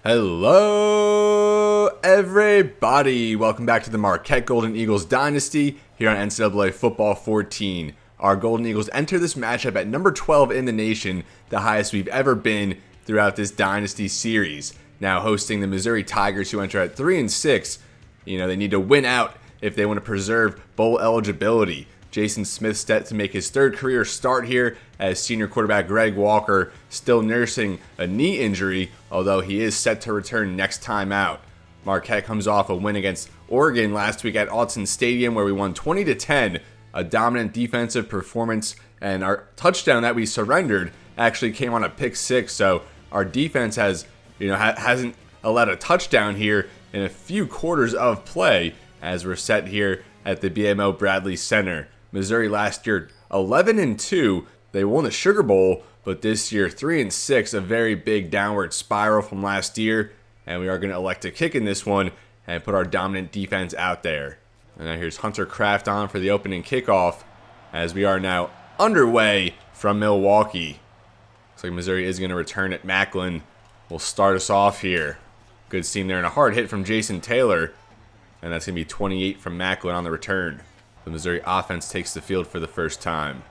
Hello, everybody. Welcome back to the Marquette Golden Eagles Dynasty here on NCAA Football 14. Our Golden Eagles enter this matchup at number 12 in the nation, the highest we've ever been throughout this Dynasty series. Now hosting the Missouri Tigers, who enter at 3-6. They need to win out if they want to preserve bowl eligibility. Jason Smith set to make his third career start here as senior quarterback Greg Walker still nursing a knee injury, although he is set to return next time out. Marquette comes off a win against Oregon last week at Autzen Stadium where we won 20-10, a dominant defensive performance, and our touchdown that we surrendered actually came on a pick six, so our defense hasn't allowed a touchdown here in a few quarters of play as we're set here at the BMO Bradley Center. Missouri last year 11-2. They won the Sugar Bowl, but this year 3-6, a very big downward spiral from last year. And we are going to elect to kick in this one and put our dominant defense out there. And now here's Hunter Kraft on for the opening kickoff as we are now underway from Milwaukee. Looks like Missouri is going to return it. Macklin will start us off here. Good seam there and a hard hit from Jason Taylor. And that's going to be 28 from Macklin on the return. The Missouri offense takes the field for the first time.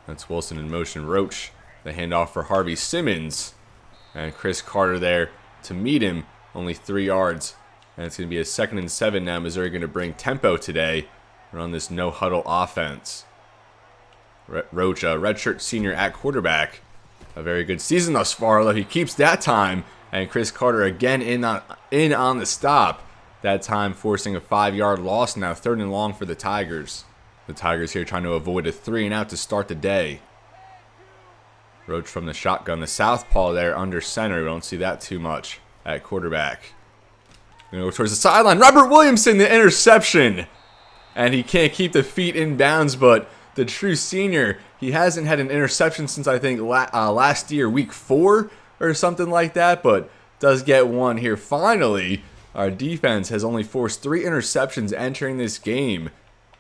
That's Wilson in motion. Roach, the handoff for Harvey Simmons. And Chris Carter there to meet him, only 3 yards. And it's going to be a 2nd and 7 now. Missouri going to bring tempo today. Run this no-huddle offense. Roach, a redshirt senior at quarterback. A very good season thus far, although he keeps that time. And Chris Carter again in on the stop. That time forcing a 5-yard loss, now 3rd and long for the Tigers. The Tigers here trying to avoid a 3-and-out to start the day. Roach from the shotgun, the southpaw there under center. We don't see that too much at quarterback. Going to go towards the sideline. Robert Williamson, the interception. And he can't keep the feet in bounds, but the true senior, he hasn't had an interception since I think last year, week 4 or something like that, but does get one here finally. Our defense has only forced 3 interceptions entering this game,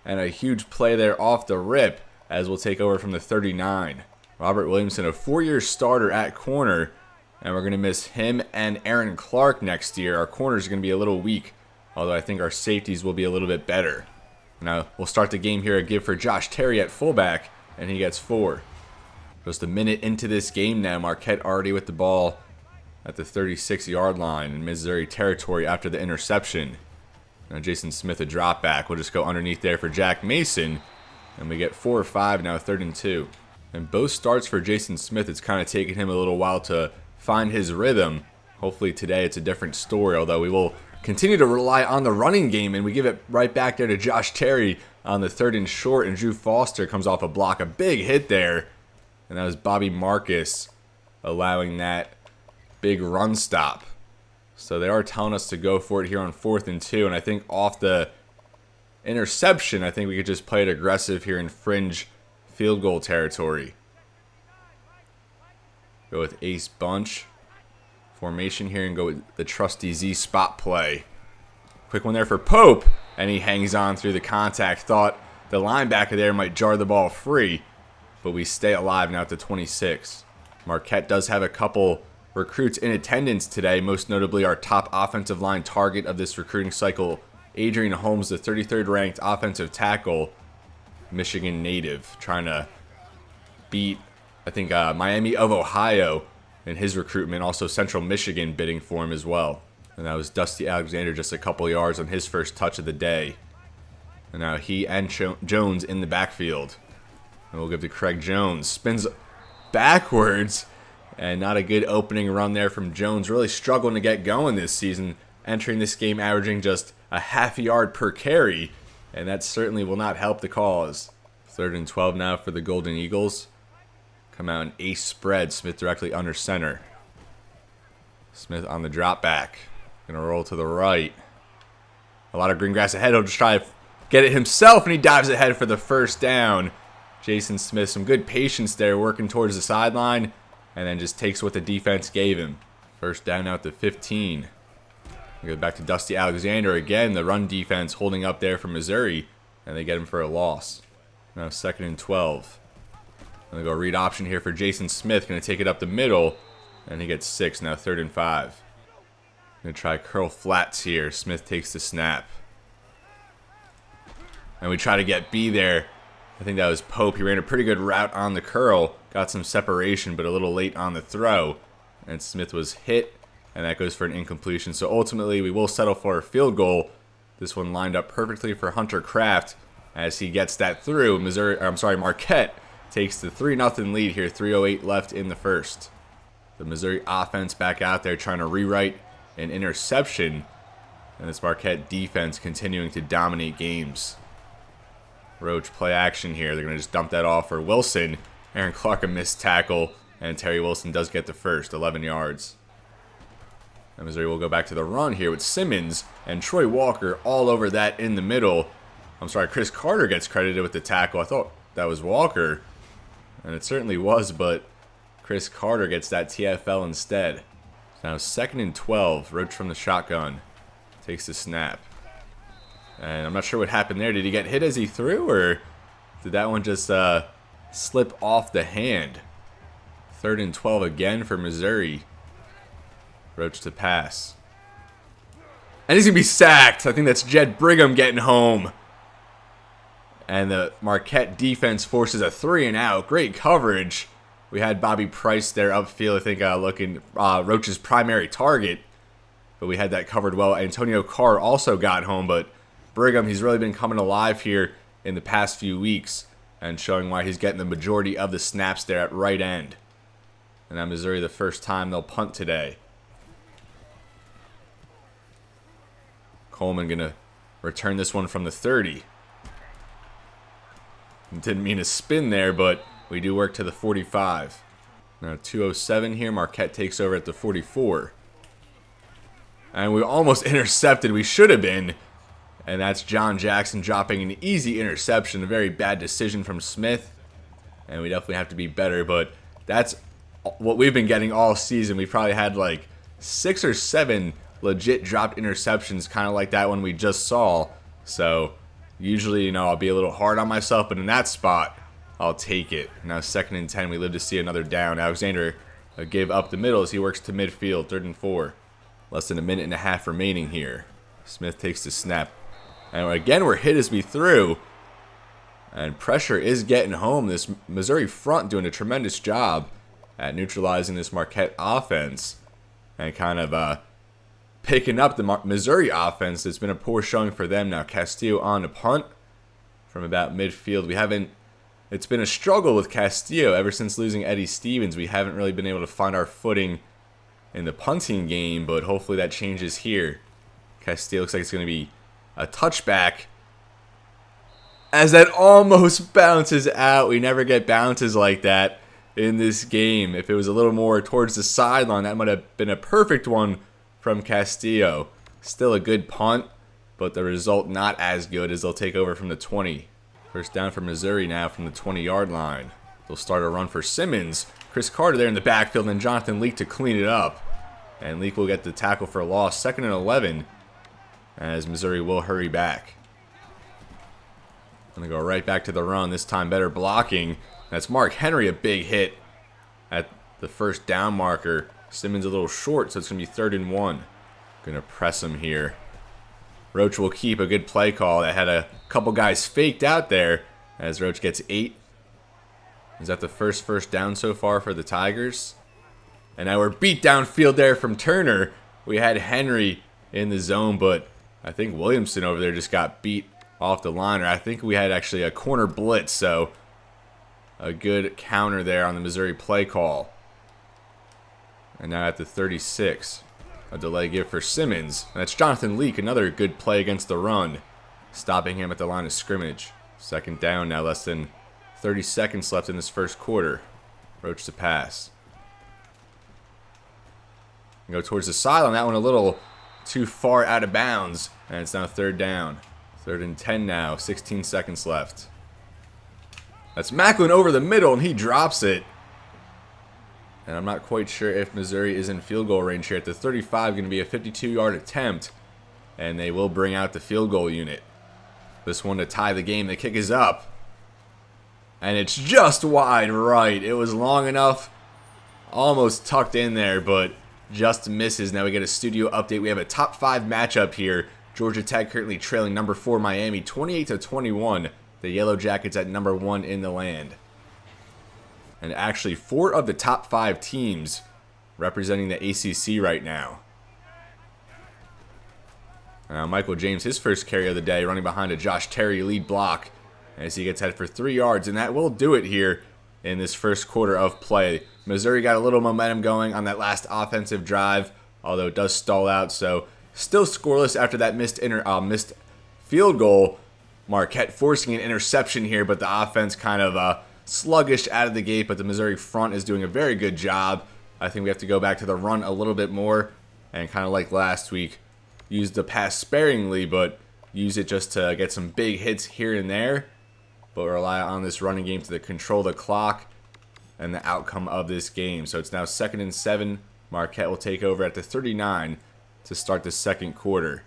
and a huge play there off the rip as we'll take over from the 39. Robert Williamson, a 4-year starter at corner, and we're going to miss him and Aaron Clark next year. Our corners are going to be a little weak, although I think our safeties will be a little bit better. Now, we'll start the game here, a give for Josh Terry at fullback, and he gets 4. Just a minute into this game now, Marquette already with the ball at the 36-yard line in Missouri territory after the interception. Now Jason Smith, a drop back. We'll just go underneath there for Jack Mason. And we get 4 or 5 now, 3rd and 2. And both starts for Jason Smith, it's kind of taken him a little while to find his rhythm. Hopefully today it's a different story, although we will continue to rely on the running game. And we give it right back there to Josh Terry on the 3rd and short. And Drew Foster comes off a block. A big hit there. And that was Bobby Marcus allowing that big run stop. So they are telling us to go for it here on 4th and 2. And I think off the interception, I think we could just play it aggressive here in fringe field goal territory. Go with ace bunch formation here and go with the trusty Z spot play. Quick one there for Pope. And he hangs on through the contact. Thought the linebacker there might jar the ball free. But we stay alive now at the 26. Marquette does have a couple recruits in attendance today, most notably our top offensive line target of this recruiting cycle, Adrian Holmes, the 33rd ranked offensive tackle, Michigan native, trying to beat, I think, Miami of Ohio in his recruitment, also Central Michigan bidding for him as well. And that was Dusty Alexander just a couple yards on his first touch of the day. And now he and Jones in the backfield. And we'll give to Craig Jones. Spins backwards. And not a good opening run there from Jones. Really struggling to get going this season. Entering this game averaging just a half yard per carry. And that certainly will not help the cause. 3rd and 12 now for the Golden Eagles. Come out in ace spread. Smith directly under center. Smith on the drop back. Going to roll to the right. A lot of green grass ahead. He'll just try to get it himself. And he dives ahead for the first down. Jason Smith, some good patience there working towards the sideline. And then just takes what the defense gave him. First down out to 15. We go back to Dusty Alexander again. The run defense holding up there for Missouri. And they get him for a loss. Now 2nd and 12. And they go read option here for Jason Smith. Going to take it up the middle. And he gets 6. Now 3rd and 5. Gonna try curl flats here. Smith takes the snap. And we try to get B there. I think that was Pope. He ran a pretty good route on the curl. Got some separation, but a little late on the throw. And Smith was hit, and that goes for an incompletion. So ultimately, we will settle for a field goal. This one lined up perfectly for Hunter Kraft as he gets that through. Marquette takes the 3-0 lead here. 3:08 left in the first. The Missouri offense back out there trying to rewrite an interception. And this Marquette defense continuing to dominate games. Roach play action here. They're going to just dump that off for Wilson. Aaron Clark a missed tackle. And Terry Wilson does get the first, 11 yards. And Missouri will go back to the run here with Simmons and Troy Walker all over that in the middle. Chris Carter gets credited with the tackle. I thought that was Walker. And it certainly was, but Chris Carter gets that TFL instead. Now 2nd and 12. Roach from the shotgun. Takes the snap. And I'm not sure what happened there. Did he get hit as he threw, or did that one just slip off the hand? 3rd and 12 again for Missouri. Roach to pass. And he's going to be sacked. I think that's Jed Brigham getting home. And the Marquette defense forces a 3-and-out. Great coverage. We had Bobby Price there upfield, I think, looking Roach's primary target. But we had that covered well. Antonio Carr also got home, but Brigham, he's really been coming alive here in the past few weeks and showing why he's getting the majority of the snaps there at right end. And now Missouri, the first time they'll punt today. Coleman going to return this one from the 30. Didn't mean to spin there, but we do work to the 45. Now 2:07 here. Marquette takes over at the 44. And we almost intercepted. We should have been. And that's John Jackson dropping an easy interception. A very bad decision from Smith. And we definitely have to be better. But that's what we've been getting all season. We've probably had like 6 or 7 legit dropped interceptions, kind of like that one we just saw. So usually, I'll be a little hard on myself. But in that spot, I'll take it. Now 2nd and 10. We live to see another down. Alexander gave up the middle as he works to midfield. 3rd and 4. Less than a minute and a half remaining here. Smith takes the snap. And again, we're hit as we threw. And pressure is getting home. This Missouri front doing a tremendous job at neutralizing this Marquette offense. And kind of picking up the Missouri offense. It's been a poor showing for them. Now Castillo on to punt from about midfield. It's been a struggle with Castillo ever since losing Eddie Stevens. We haven't really been able to find our footing in the punting game, but hopefully that changes here. Castillo looks like it's going to be a touchback. As that almost bounces out. We never get bounces like that in this game. If it was a little more towards the sideline, that might have been a perfect one from Castillo. Still a good punt, but the result not as good as they'll take over from the 20. First down for Missouri now from the 20-yard line. They'll start a run for Simmons. Chris Carter there in the backfield, and Jonathan Leak to clean it up. And Leak will get the tackle for a loss. 2nd and 11 as Missouri will hurry back. Going to go right back to the run. This time better blocking. That's Mark Henry, a big hit at the first down marker. Simmons a little short, so it's going to be 3rd and 1. Going to press him here. Roach will keep a good play call. That had a couple guys faked out there as Roach gets 8. Is that the first down so far for the Tigers? And now we're beat downfield there from Turner. We had Henry in the zone, but I think Williamson over there just got beat off the line. Or I think we had actually a corner blitz, so a good counter there on the Missouri play call. And now at the 36, a delay give for Simmons. And that's Jonathan Leak, another good play against the run, stopping him at the line of scrimmage. 2nd down now, less than 30 seconds left in this first quarter. Roach to pass. Go towards the sideline. That one a little too far out of bounds. And it's now 3rd down. 3rd and 10 now. 16 seconds left. That's Macklin over the middle, and he drops it. And I'm not quite sure if Missouri is in field goal range here. At the 35, going to be a 52-yard attempt. And they will bring out the field goal unit. This one to tie the game. The kick is up. And it's just wide right. It was long enough. Almost tucked in there, but just misses. Now we get a studio update. We have a top 5 matchup here. Georgia Tech currently trailing number 4 Miami 28-21. The Yellow Jackets at number 1 in the land. And actually 4 of the top 5 teams representing the ACC right now. Michael James, his first carry of the day, running behind a Josh Terry lead block as he gets headed for 3 yards. And that will do it here in this first quarter of play. Missouri got a little momentum going on that last offensive drive, although it does stall out. So still scoreless after that missed field goal. Marquette forcing an interception here, but the offense kind of sluggish out of the gate. But the Missouri front is doing a very good job. I think we have to go back to the run a little bit more and kind of like last week, use the pass sparingly, but use it just to get some big hits here and there. But rely on this running game to control the clock and the outcome of this game. So it's now 2nd and 7. Marquette will take over at the 39 to start the second quarter.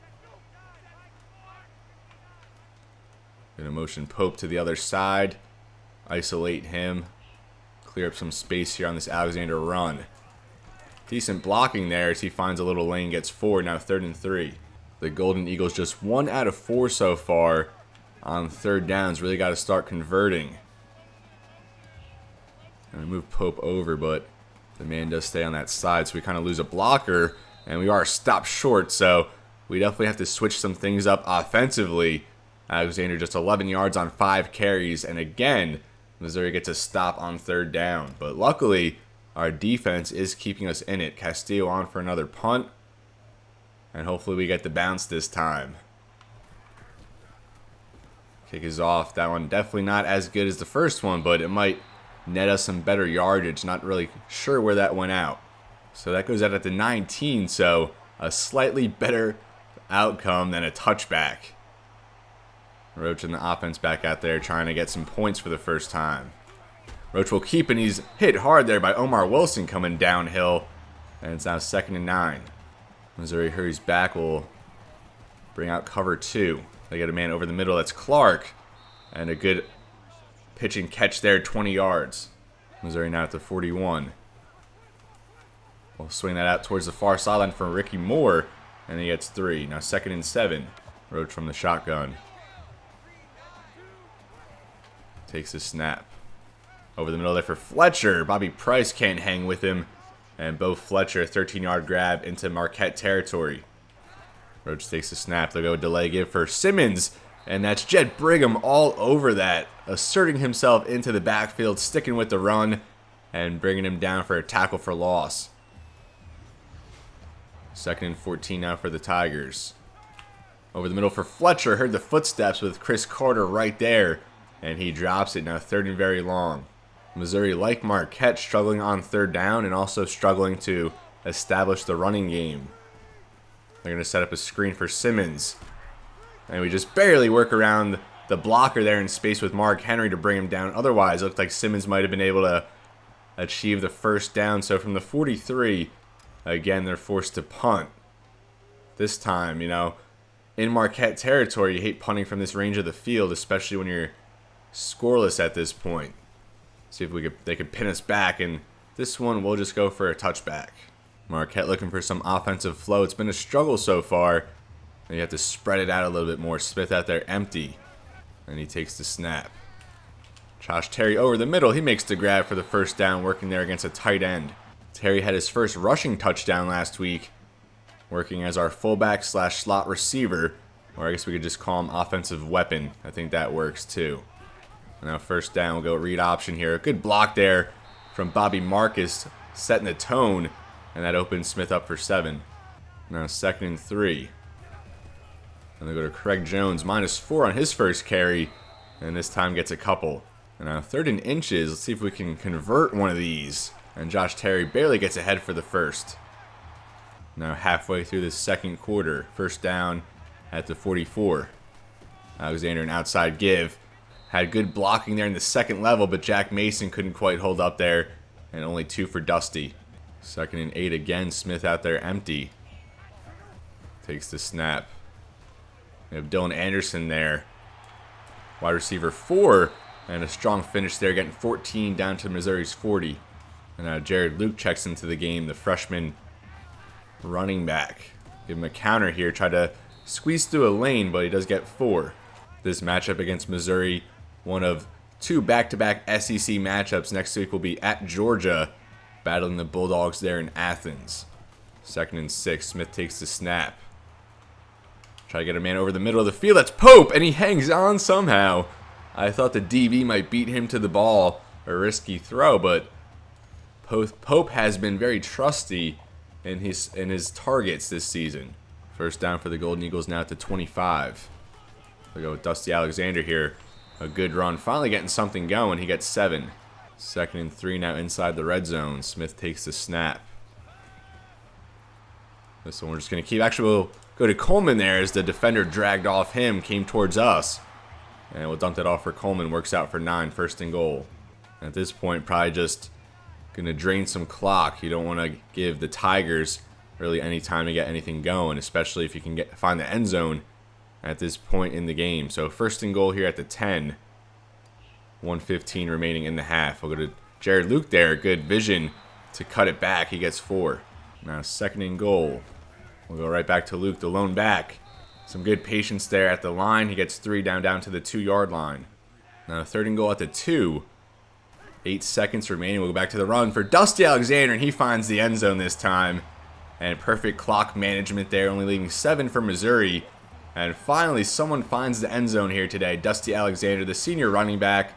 Gonna motion Pope to the other side. Isolate him. Clear up some space here on this Alexander run. Decent blocking there as he finds a little lane, gets 4, now 3rd and 3. The Golden Eagles just 1 out of 4 so far on 3rd downs. Really got to start converting. And we move Pope over, but the man does stay on that side, so we kind of lose a blocker, and we are stopped short, so we definitely have to switch some things up offensively. Alexander just 11 yards on 5 carries, and again, Missouri gets a stop on 3rd down. But luckily, our defense is keeping us in it. Castillo on for another punt, and hopefully we get the bounce this time. Kick is off. That one definitely not as good as the first one, but it might net us some better yardage. Not really sure where that went out. So that goes out at the 19, so a slightly better outcome than a touchback. Roach and the offense back out there trying to get some points for the first time. Roach will keep, and he's hit hard there by Omar Wilson coming downhill. And it's now 2nd and 9. Missouri hurries back, will bring out cover 2. They get a man over the middle, that's Clark. And a good pitch and catch there, 20 yards. Missouri now at the 41. We'll swing that out towards the far sideline for Ricky Moore. And he gets 3. Now 2nd and 7. Roach from the shotgun. Takes the snap. Over the middle there for Fletcher. Bobby Price can't hang with him. And Bo Fletcher, 13-yard grab into Marquette territory. Roach takes the snap. They'll go delay give for Simmons. And that's Jed Brigham all over that. Asserting himself into the backfield, sticking with the run, and bringing him down for a tackle for loss. 2nd and 14 now for the Tigers. Over the middle for Fletcher. Heard the footsteps with Chris Carter right there. And he drops it, now 3rd and very long. Missouri, like Marquette, struggling on 3rd down and also struggling to establish the running game. They're going to set up a screen for Simmons. And we just barely work around the blocker there in space with Mark Henry to bring him down. Otherwise, it looked like Simmons might have been able to achieve the first down. So from the 43, again, they're forced to punt. This time, in Marquette territory, you hate punting from this range of the field, especially when you're scoreless at this point. See if they could pin us back, and this one we'll just go for a touchback. Marquette looking for some offensive flow. It's been a struggle so far. And you have to spread it out a little bit more. Smith out there empty, and he takes the snap. Josh Terry over the middle. He makes the grab for the first down, working there against a tight end. Terry had his first rushing touchdown last week, working as our fullback / slot receiver, or I guess we could just call him offensive weapon. I think that works too. Now 1st down, we'll go read option here. A good block there from Bobby Marcus, setting the tone, and that opens Smith up for 7. Now 2nd and 3. And they go to Craig Jones, -4 on his first carry, and this time gets a couple. And now 3rd and inches. Let's see if we can convert one of these. And Josh Terry barely gets ahead for the first. Now halfway through the second quarter, 1st down at the 44. Alexander an outside give. Had good blocking there in the second level, but Jack Mason couldn't quite hold up there. And only 2 for Dusty. 2nd and 8 again. Smith out there empty. Takes the snap. We have Dylan Anderson there. Wide receiver 4. And a strong finish there, getting 14 down to Missouri's 40. And now Jared Luke checks into the game, the freshman running back. Give him a counter here. Try to squeeze through a lane, but he does get 4. This matchup against Missouri, one of 2 back-to-back SEC matchups. Next week will be at Georgia, battling the Bulldogs there in Athens. 2nd and 6. Smith takes the snap. Try to get a man over the middle of the field. That's Pope, and he hangs on somehow. I thought the DB might beat him to the ball. A risky throw, but Pope has been very trusty in his targets this season. First down for the Golden Eagles now at the 25. We'll go with Dusty Alexander here. A good run. Finally getting something going. He gets 7. 2nd and 3 now inside the red zone. Smith takes the snap. This one we're just going to keep. Actually, we'll go to Coleman there as the defender dragged off him, came towards us. And we'll dump that off for Coleman. Works out for 9. 1st and goal. At this point, probably just going to drain some clock. You don't want to give the Tigers really any time to get anything going, especially if you can find the end zone at this point in the game. So 1st and goal here at the 10. 1:15 remaining in the half. We'll go to Jared Luke there. Good vision to cut it back. He gets 4. Now 2nd and goal. We'll go right back to Luke, the lone back. Some good patience there at the line. He gets 3 down to the 2-yard line. Now 3rd and goal at the 2. 8 seconds remaining. We'll go back to the run for Dusty Alexander, and he finds the end zone this time. And perfect clock management there, only leaving 7 for Missouri. And finally, someone finds the end zone here today. Dusty Alexander, the senior running back,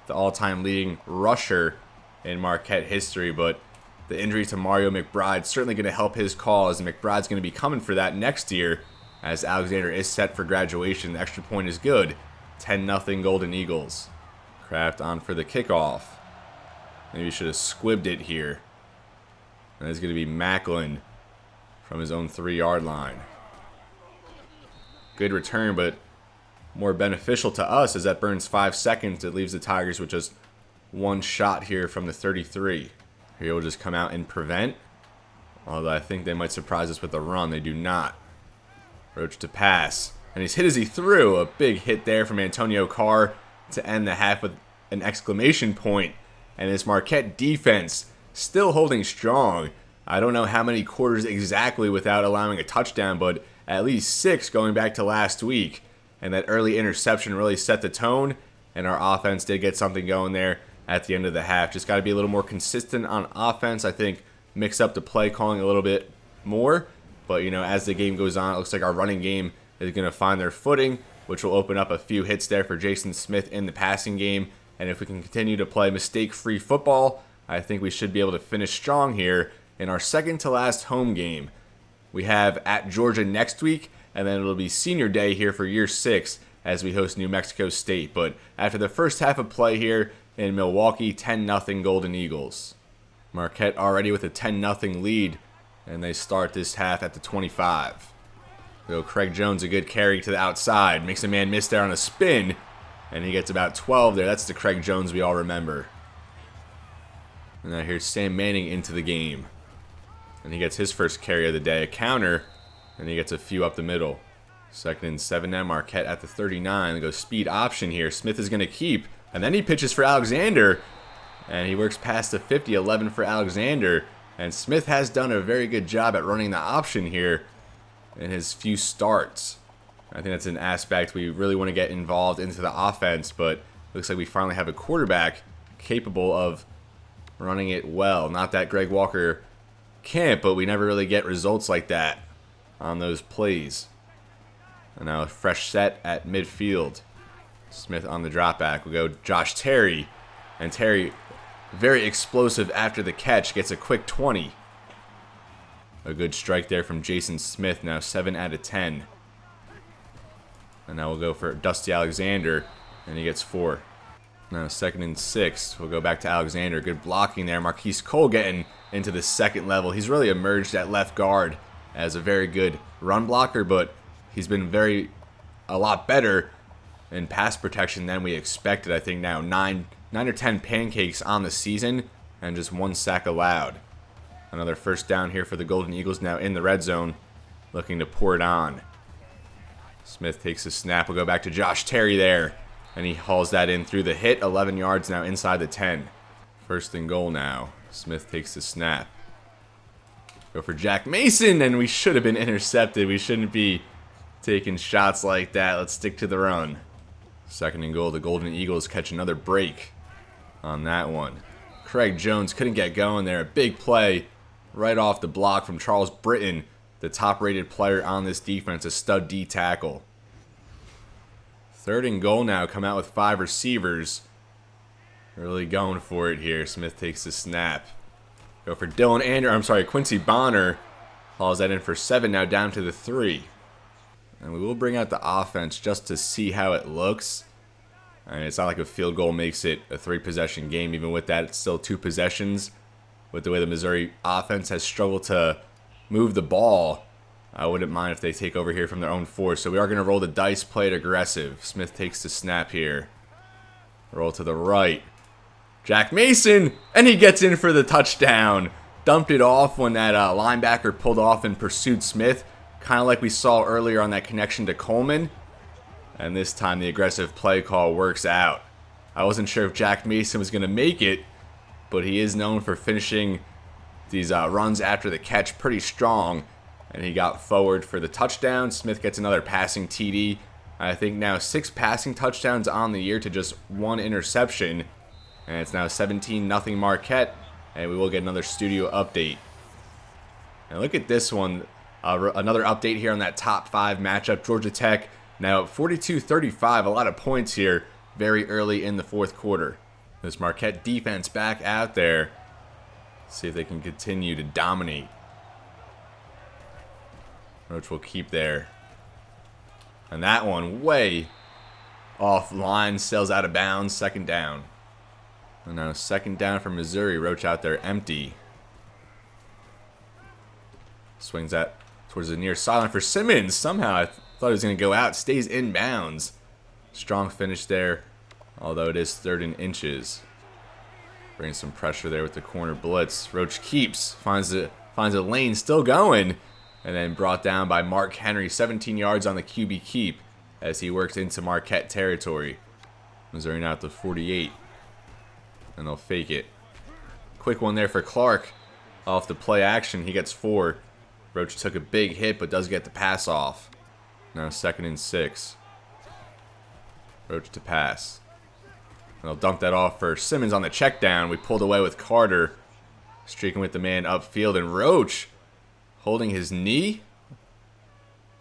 the all-time leading rusher in Marquette history. But the injury to Mario McBride's certainly going to help his cause, and McBride's going to be coming for that next year as Alexander is set for graduation. The extra point is good. 10-0 Golden Eagles. Kraft on for the kickoff. Maybe should have squibbed it here. And it's going to be Macklin from his own 3-yard line. Good return, but more beneficial to us as that burns 5 seconds. It leaves the Tigers with just 1 shot here from the 33. Here will just come out and prevent. Although I think they might surprise us with a run. They do not. Roach to pass. And he's hit as he threw. A big hit there from Antonio Carr to end the half with an exclamation point. And this Marquette defense still holding strong. I don't know how many quarters exactly without allowing a touchdown, but at least 6 going back to last week. And that early interception really set the tone, and our offense did get something going there at the end of the half. Just got to be a little more consistent on offense. I think mix up the play calling a little bit more. But, you know, as the game goes on, it looks like our running game is going to find their footing, which will open up a few hits there for Jason Smith in the passing game. And if we can continue to play mistake-free football, I think we should be able to finish strong here in our second-to-last home game. We have at Georgia next week, and then it'll be senior day here for year 6 as we host New Mexico State. But after the first half of play here in Milwaukee, 10-0 Golden Eagles. Marquette already with a 10-0 lead, and they start this half at the 25. So Craig Jones, a good carry to the outside, makes a man miss there on a spin, and he gets about 12 there. That's the Craig Jones we all remember. And now here's Sam Manning into the game. And he gets his first carry of the day, a counter, and he gets a few up the middle. 2nd and 7 now, Marquette at the 39. They go speed option here. Smith is going to keep, and then he pitches for Alexander, and he works past the 50, 11 for Alexander. And Smith has done a very good job at running the option here in his few starts. I think that's an aspect we really want to get involved into the offense, but looks like we finally have a quarterback capable of running it well. Not that Greg Walker can't, but we never really get results like that on those plays. And now a fresh set at midfield. Smith on the drop back. We'll go Josh Terry. And Terry, very explosive after the catch, gets a quick 20. A good strike there from Jason Smith, now 7 out of 10. And now we'll go for Dusty Alexander, and he gets 4. Now 2nd and 6. We'll go back to Alexander. Good blocking there. Marquise Cole getting into the second level. He's really emerged at left guard as a very good run blocker, but he's been a lot better in pass protection than we expected. I think now 9 or 10 pancakes on the season and just 1 sack allowed. Another first down here for the Golden Eagles now in the red zone, looking to pour it on. Smith takes a snap. We'll go back to Josh Terry there, and he hauls that in through the hit. 11 yards now inside the 10. 1st and goal now. Smith takes the snap. Go for Jack Mason, and we should have been intercepted. We shouldn't be taking shots like that. Let's stick to the run. 2nd and goal. The Golden Eagles catch another break on that one. Craig Jones couldn't get going there. A big play right off the block from Charles Britton, the top-rated player on this defense, a stud D tackle. 3rd and goal now. Come out with 5 receivers. Really going for it here. Smith takes the snap. Go for Quincy Bonner. Hauls that in for 7, now down to the 3. And we will bring out the offense just to see how it looks. I mean, it's not like a field goal makes it a 3-possession game. Even with that, it's still 2 possessions. With the way the Missouri offense has struggled to move the ball, I wouldn't mind if they take over here from their own 4. So we are going to roll the dice, play it aggressive. Smith takes the snap here. Roll to the right. Jack Mason, and he gets in for the touchdown. Dumped it off when that linebacker pulled off and pursued Smith, kind of like we saw earlier on that connection to Coleman. And this time the aggressive play call works out. I wasn't sure if Jack Mason was going to make it, but he is known for finishing these runs after the catch pretty strong. And he got forward for the touchdown. Smith gets another passing TD. I think now 6 passing touchdowns on the year to just 1 interception. And it's now 17-0 Marquette, and we will get another studio update. And look at this one. Another update here on that top 5 matchup. Georgia Tech now 42-35. A lot of points here very early in the 4th quarter. This Marquette defense back out there. See if they can continue to dominate. Roach will keep there. And that one way offline, sails out of bounds, 2nd down. And now 2nd down for Missouri. Roach out there empty. Swings that towards the near sideline for Simmons. Somehow I thought he was going to go out. Stays inbounds. Strong finish there, although it is 3rd and inches. Brings some pressure there with the corner blitz. Roach keeps. Finds a lane, still going. And then brought down by Mark Henry. 17 yards on the QB keep as he works into Marquette territory. Missouri now at the 48. And they'll fake it. Quick one there for Clark. Off the play action, he gets 4. Roach took a big hit, but does get the pass off. Now 2nd and 6. Roach to pass. And they'll dump that off for Simmons on the check down. We pulled away with Carter. Streaking with the man upfield. And Roach holding his knee.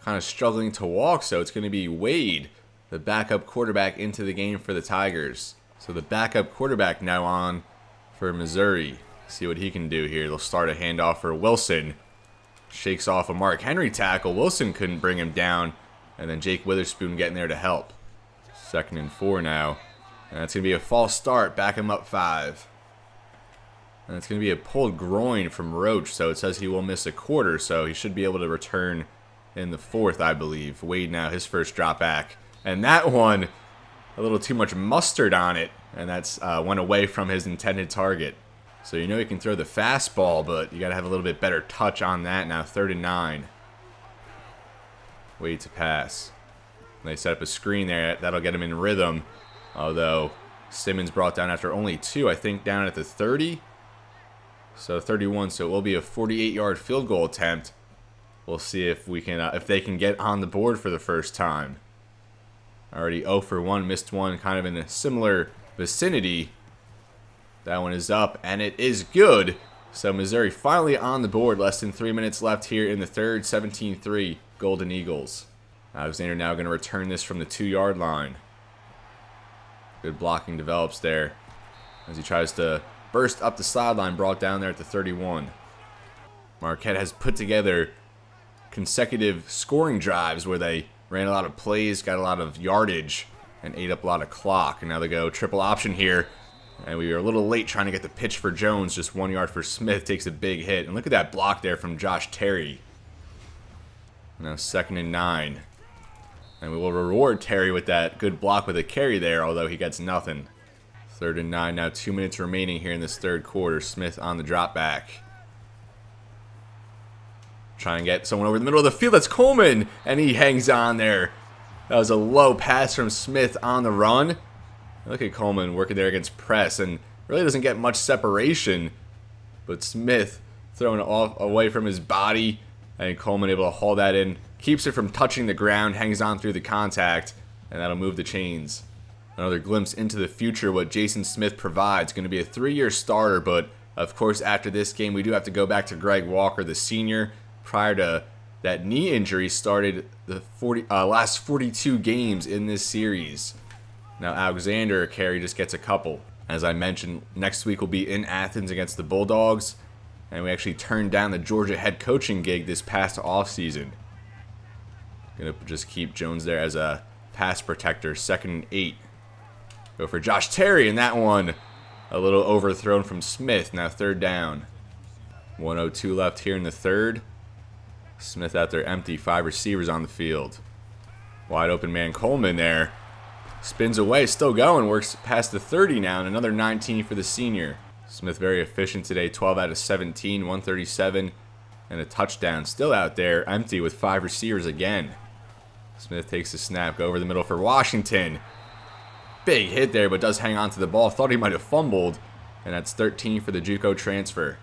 Kind of struggling to walk, so it's going to be Wade, the backup quarterback, into the game for the Tigers. So the backup quarterback now on for Missouri. See what he can do here. They'll start a handoff for Wilson. Shakes off a Mark Henry tackle. Wilson couldn't bring him down. And then Jake Witherspoon getting there to help. 2nd and 4 now. And that's going to be a false start. Back him up 5. And it's going to be a pulled groin from Roach. So it says he will miss a quarter. So he should be able to return in the 4th, I believe. Wade now, his first drop back. And that one, a little too much mustard on it. And that's went away from his intended target. So you know he can throw the fastball, but you got to have a little bit better touch on that. Now 3rd and 9. Wade to pass. And they set up a screen there. That'll get him in rhythm. Although Simmons brought down after only 2, I think, down at the 30. So 31. So it will be a 48-yard field goal attempt. We'll see if we can, if they can get on the board for the first time. Already 0 for 1, missed one, kind of in a similar vicinity. That one is up, and it is good. So Missouri finally on the board. Less than 3 minutes left here in the 3rd. 17-3, Golden Eagles. Alexander now going to return this from the 2-yard line. Good blocking develops there as he tries to burst up the sideline, brought down there at the 31. Marquette has put together consecutive scoring drives where they ran a lot of plays, got a lot of yardage, and ate up a lot of clock. And now they go triple option here. And we were a little late trying to get the pitch for Jones. Just 1 yard for Smith. Takes a big hit. And look at that block there from Josh Terry. Now 2nd and 9. And we will reward Terry with that good block with a carry there, although he gets nothing. 3rd and 9. Now 2 minutes remaining here in this 3rd quarter. Smith on the drop back. Try and get someone over the middle of the field. That's Coleman. And he hangs on there. That was a low pass from Smith on the run. Look at Coleman working there against press, and really doesn't get much separation. But Smith thrown off away from his body, and Coleman able to haul that in. Keeps it from touching the ground, hangs on through the contact, and that'll move the chains. Another glimpse into the future, what Jason Smith provides. Going to be a 3-year starter, but of course after this game we do have to go back to Greg Walker, the senior. Prior to that knee injury, started the last 42 games in this series. Now Alexander Carey just gets a couple. As I mentioned, next week will be in Athens against the Bulldogs, and we actually turned down the Georgia head coaching gig this past offseason. Gonna just keep Jones there as a pass protector. 2nd and 8. Go for Josh Terry, and that one a little overthrown from Smith. Now 3rd down. 1:02 left here in the 3rd. Smith out there empty. 5 receivers on the field. Wide open man Coleman there. Spins away, still going. Works past the 30 now, and another 19 for the senior. Smith very efficient today. 12 out of 17, 137, and a touchdown. Still out there empty with 5 receivers again. Smith takes the snap, go over the middle for Washington. Big hit there, but does hang on to the ball. Thought he might have fumbled, and that's 13 for the JUCO transfer.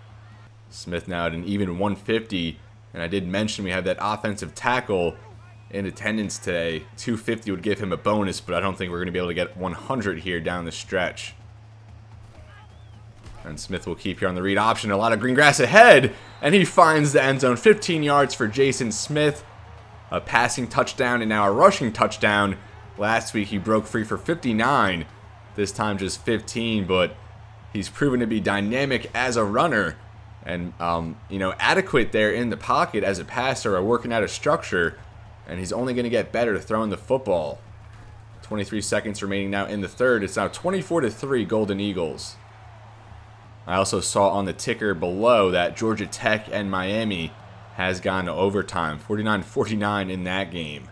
Smith now at an even 150, and I did mention we have that offensive tackle in attendance today. 250 would give him a bonus, but I don't think we're going to be able to get 100 here down the stretch. And Smith will keep here on the read option. A lot of green grass ahead, and he finds the end zone. 15 yards for Jason Smith. A passing touchdown and now a rushing touchdown. Last week he broke free for 59. This time just 15, but he's proven to be dynamic as a runner and adequate there in the pocket as a passer, working out a structure, and he's only going to get better throwing the football. 23 seconds remaining now in the 3rd. It's now 24-3 Golden Eagles. I also saw on the ticker below that Georgia Tech and Miami has gone to overtime. 49-49 in that game.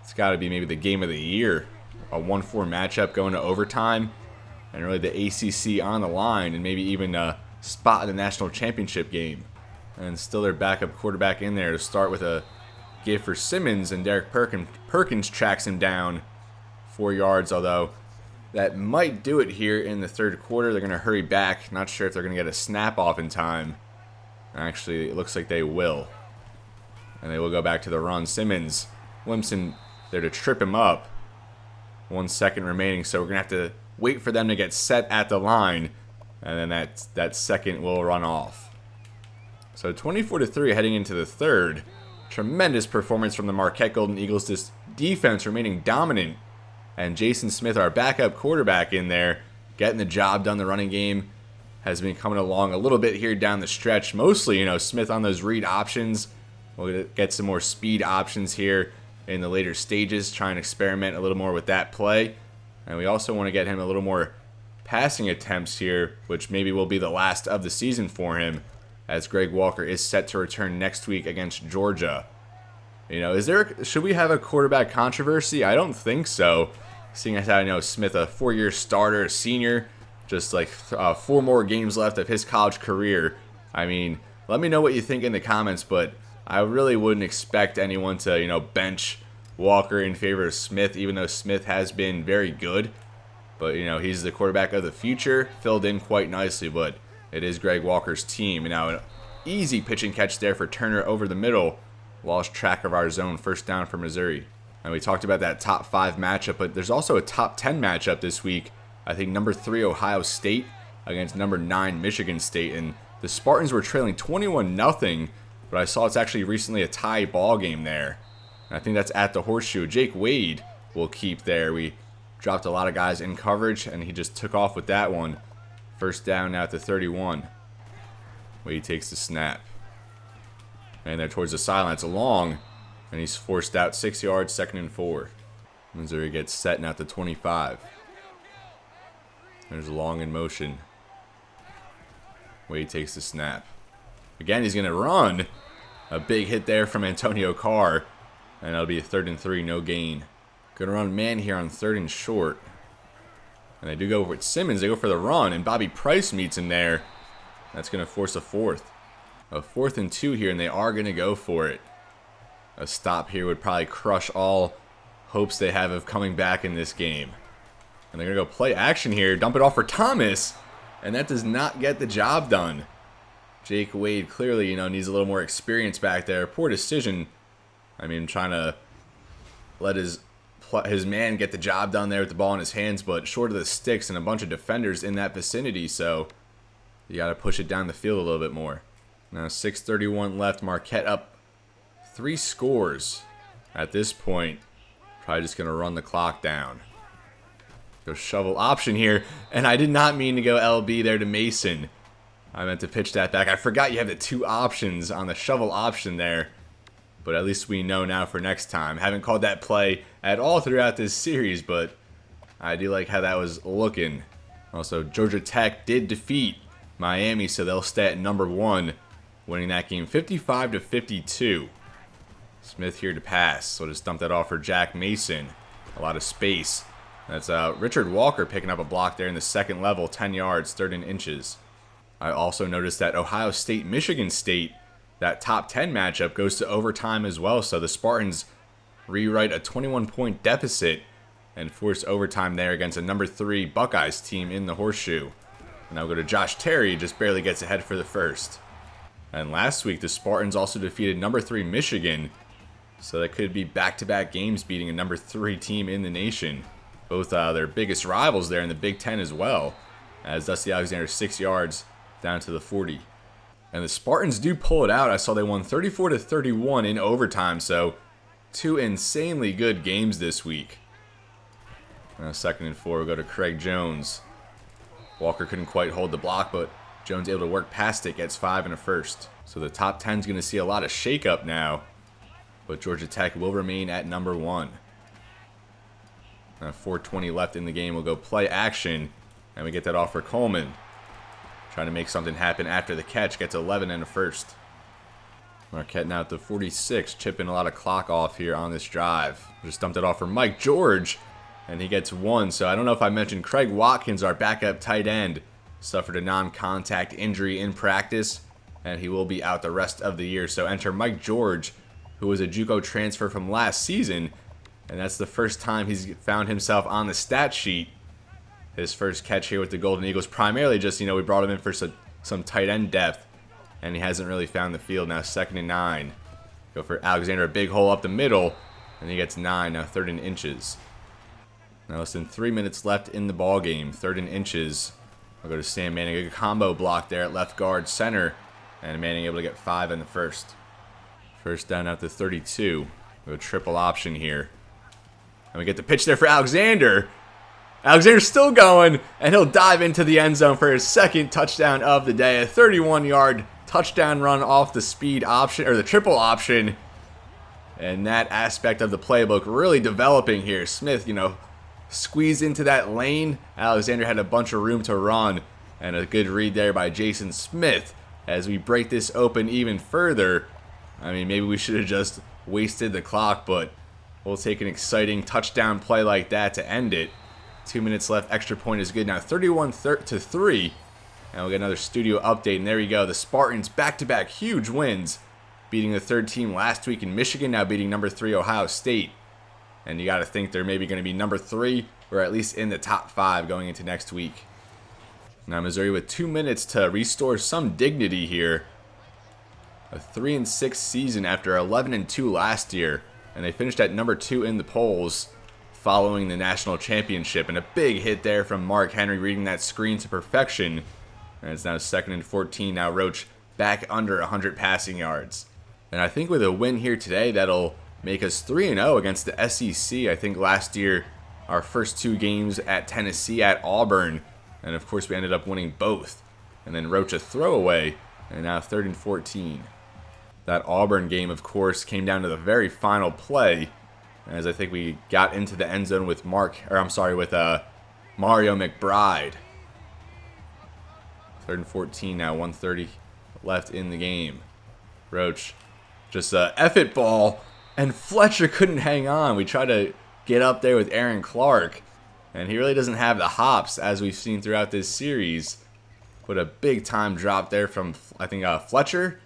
It's got to be maybe the game of the year. A 1-4 matchup going to overtime, and really the ACC on the line, and maybe even a spot in the national championship game. And still their backup quarterback in there to start with a give for Simmons, and Derek Perkins tracks him down 4 yards, although that might do it here in the 3rd quarter. They're going to hurry back. Not sure if they're going to get a snap off in time. Actually, it looks like they will. And they will go back to the run. Simmons, Limson there to trip him up. 1 second remaining, so we're going to have to wait for them to get set at the line. And then that second will run off. So 24-3 heading into the 3rd. Tremendous performance from the Marquette Golden Eagles. This defense remaining dominant. And Jason Smith, our backup quarterback in there, getting the job done. The running game has been coming along a little bit here down the stretch. Mostly, Smith on those read options. We'll get some more speed options here in the later stages. Try and experiment a little more with that play. And we also want to get him a little more passing attempts here, which maybe will be the last of the season for him, as Greg Walker is set to return next week against Georgia. Should we have a quarterback controversy? I don't think so. Seeing as how Smith, a 4-year starter, a senior, just like 4 more games left of his college career. I mean, let me know what you think in the comments, but I really wouldn't expect anyone to, bench Walker in favor of Smith, even though Smith has been very good. But, he's the quarterback of the future, filled in quite nicely, but it is Greg Walker's team. Now, an easy pitch and catch there for Turner over the middle. Lost track of our zone. 1st down for Missouri. And we talked about that top 5 matchup, but there's also a top 10 matchup this week. I think number 3 Ohio State against number 9 Michigan State. And the Spartans were trailing 21-0, but I saw it's actually recently a tie ball game there. And I think that's at the Horseshoe. Jake Wade will keep there. We dropped a lot of guys in coverage, and he just took off with that one. 1st down now at the 31. Wade takes the snap. And there towards the sideline. It's long, and he's forced out 6 yards, 2nd and 4. Missouri gets set now at the 25. There's Long in motion. Wade takes the snap. Again, he's going to run. A big hit there from Antonio Carr. And that'll be a 3rd and 3, no gain. Going to run man here on 3rd and short. And they do go with Simmons. They go for the run, and Bobby Price meets him there. That's going to force a 4th. A 4th and 2 here, and they are going to go for it. A stop here would probably crush all hopes they have of coming back in this game. And they're going to go play action here. Dump it off for Thomas. And that does not get the job done. Jake Wade clearly, needs a little more experience back there. Poor decision. I mean, trying to let his man get the job done there with the ball in his hands, but short of the sticks and a bunch of defenders in that vicinity, so you got to push it down the field a little bit more. Now 6:31 left. Marquette up 3 scores at this point. Probably just going to run the clock down. Go shovel option here, and I did not mean to go LB there to Mason. I meant to pitch that back. I forgot you have the 2 options on the shovel option there. But at least we know now for next time. Haven't called that play at all throughout this series, but I do like how that was looking. Also, Georgia Tech did defeat Miami, so they'll stay at number 1, winning that game 55-52. Smith here to pass, so just dump that off for Jack Mason. A lot of space. That's Richard Walker picking up a block there in the second level, 10 yards, 13 inches. I also noticed that Ohio State, Michigan State, that top 10 matchup goes to overtime as well, so the Spartans rewrite a 21-point deficit and force overtime there against a number 3 Buckeyes team in the Horseshoe. And now we'll go to Josh Terry, just barely gets ahead for the first. And last week, the Spartans also defeated number 3 Michigan, so that could be back-to-back games beating a number 3 team in the nation. Both their biggest rivals there in the Big Ten as well, as Dusty Alexander 6 yards down to the 40. And the Spartans do pull it out. I saw they won 34-31 in overtime, so 2 insanely good games this week. Now 2nd and 4, we'll go to Craig Jones. Walker couldn't quite hold the block, but Jones able to work past it, gets 5 and a first. So the top 10 is going to see a lot of shakeup now, but Georgia Tech will remain at number 1. Now 4:20 left in the game. We'll go play action, and we get that off for Coleman. Trying to make something happen after the catch. Gets 11 and a first. Marquette now at the 46, chipping a lot of clock off here on this drive. Just dumped it off for Mike George, and he gets 1. So I don't know if I mentioned Craig Watkins, our backup tight end, suffered a non-contact injury in practice, and he will be out the rest of the year. So enter Mike George, who was a JUCO transfer from last season, and that's the first time he's found himself on the stat sheet. His first catch here with the Golden Eagles, primarily just, we brought him in for some tight end depth, and he hasn't really found the field. Now 2nd and 9. Go for Alexander, a big hole up the middle, and he gets 9, now 3rd and inches. Now less than 3 minutes left in the ball game, 3rd and inches. I'll go to Sam Manning, a combo block there at left guard center, and Manning able to get 5 in the first. First down at the 32. We go triple option here. And we get the pitch there for Alexander. Alexander's still going, and he'll dive into the end zone for his 2nd touchdown of the day. A 31-yard touchdown run off the speed option, or the triple option. And that aspect of the playbook really developing here. Smith, squeezed into that lane. Alexander had a bunch of room to run, and a good read there by Jason Smith. As we break this open even further, I mean, maybe we should have just wasted the clock, but we'll take an exciting touchdown play like that to end it. 2 minutes left. Extra point is good now. 31-3. And we'll get another studio update. And there you go. The Spartans back-to-back huge wins. Beating the 3rd team last week in Michigan. Now beating number 3 Ohio State. And you got to think they're maybe going to be number 3. Or at least in the top 5 going into next week. Now Missouri with 2 minutes to restore some dignity here. A 3-6 season after 11-2 last year. And they finished at number 2 in the polls following the national championship. And a big hit there from Mark Henry, reading that screen to perfection. And it's now 2nd and 14. Now Roach back under 100 passing yards. And I think with a win here today, that'll make us 3-0 against the SEC. I think last year, our first 2 games at Tennessee, at Auburn. And of course, we ended up winning both. And then Roach a throwaway. And now 3rd and 14. That Auburn game, of course, came down to the very final play, as I think we got into the end zone with Mario McBride. 3rd and 14 now, 1:30 left in the game. Roach, just a F-it ball, and Fletcher couldn't hang on. We tried to get up there with Aaron Clark, and he really doesn't have the hops, as we've seen throughout this series. Put a big time drop there from, I think, Fletcher.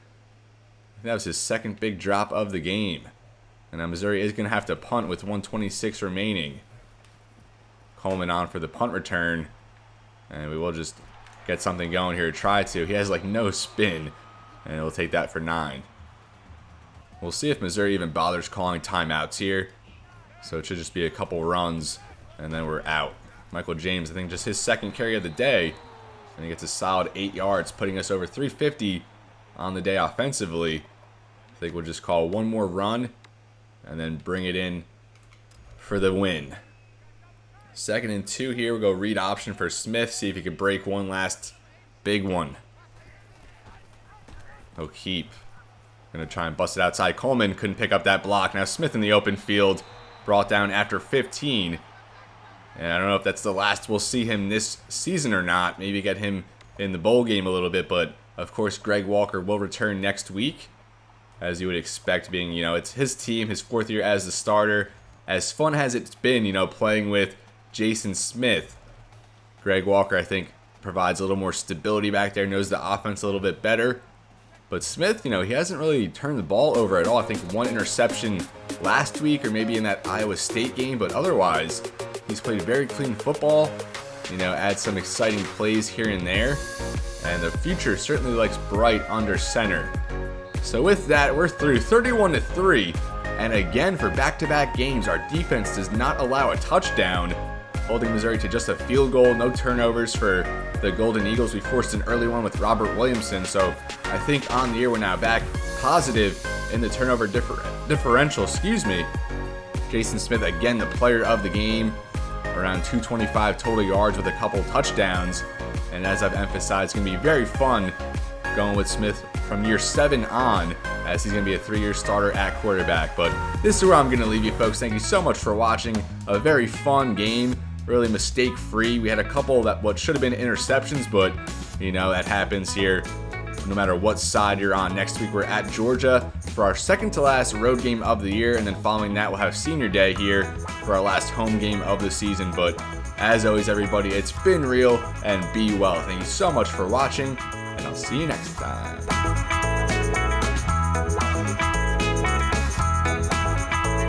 That was his 2nd big drop of the game. And now Missouri is going to have to punt with 1:26 remaining. Coleman on for the punt return. And we will just get something going here. Try to. He has no spin. And we'll take that for 9. We'll see if Missouri even bothers calling timeouts here. So it should just be a couple runs, and then we're out. Michael James, I think just his second carry of the day, and he gets a solid 8 yards, putting us over 350 on the day offensively. I think we'll just call one more run and then bring it in for the win. 2nd and 2 here. We'll go read option for Smith, see if he can break one last big one. O'Keefe going to try and bust it outside. Coleman couldn't pick up that block. Now Smith in the open field, brought down after 15. And I don't know if that's the last we'll see him this season or not. Maybe get him in the bowl game a little bit. But, of course, Greg Walker will return next week, as you would expect, being, it's his team, his 4th year as the starter. As fun as it's been, playing with Jason Smith, Greg Walker, I think, provides a little more stability back there, knows the offense a little bit better. But Smith, he hasn't really turned the ball over at all. I think 1 interception last week or maybe in that Iowa State game, but otherwise, he's played very clean football, add some exciting plays here and there, and the future certainly looks bright under center. So with that, we're through 31-3, and again, for back-to-back games, our defense does not allow a touchdown, holding Missouri to just a field goal, no turnovers for the Golden Eagles. We forced an early one with Robert Williamson, so I think on the year we're now back positive in the turnover differential. Jason Smith, again, the player of the game, around 225 total yards with a couple touchdowns, and as I've emphasized, it's going to be very fun going with Smith from year 7 on, as he's going to be a 3-year starter at quarterback. But this is where I'm going to leave you, folks. Thank you so much for watching. A very fun game, really mistake-free. We had a couple that what should have been interceptions, but that happens here no matter what side you're on. Next week we're at Georgia for our second to last road game of the year, and then following that we'll have senior day here for our last home game of the season. But as always, everybody, it's been real, and be well. Thank you so much for watching, and I'll see you next time.